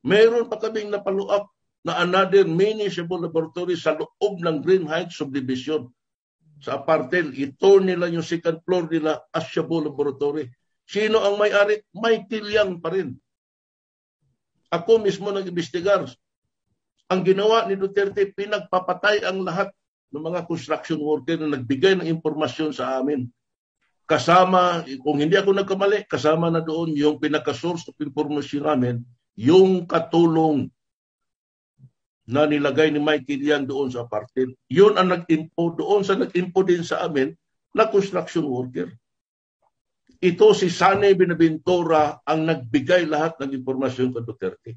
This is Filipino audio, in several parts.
Mayroon pa kaming napalo-up na another mini Cebu laboratory sa loob ng Green Heights Subdivision. Sa apartel, ito nila yung second floor nila as Cebu Laboratory. Sino ang may-ari? Michael Yang pa rin. Ako mismo nag-imbestigar. Ang ginawa ni Duterte, pinagpapatay ang lahat ng mga construction worker na nagbigay ng impormasyon sa amin. Kasama, kung hindi ako nagkamali, kasama na doon yung pinaka-source of information namin, yung katulong na nilagay ni Michael Yang doon sa apartel. Yun ang nag-info doon sa nag-info din sa amin na construction worker. Ito si Sane Binaventura ang nagbigay lahat ng impormasyon kay Duterte.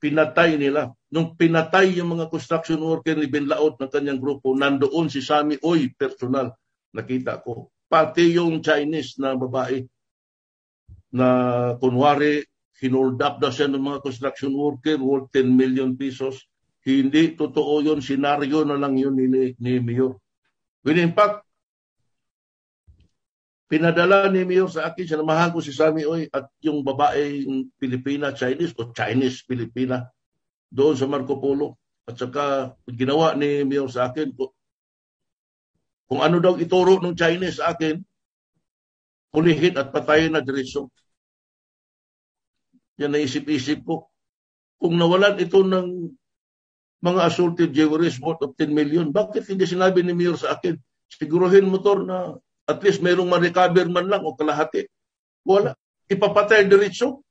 Pinatay nila. Nung pinatay yung mga construction worker ni Benlaot ng kanyang grupo, nandoon si Sami Oy, personal. Nakita ko. Pati yung Chinese na babae na kunwari hinold up daw siya ng mga construction worker worth 10 million pesos. Hindi totoo yun. Senaryo na lang yun ni Mayor. When in fact, pinadala ni Mayor sa akin, sinamahan ko si Sami Oy at yung babaeng Pilipina-Chinese o Chinese-Pilipina doon sa Marco Polo. At saka ginawa ni Mayor sa akin, kung ano daw ituro ng Chinese sa akin, pulihin at patayin na diretsyo. Yan naisip-isip ko. Kung nawalan ito ng mga assaulted jewelries worth of 10 million, bakit hindi sinabi ni Mayor sa akin, siguruhin mo to na at least mayroong ma-recover man lang o kalahati. Wala. Ipapatay diretso.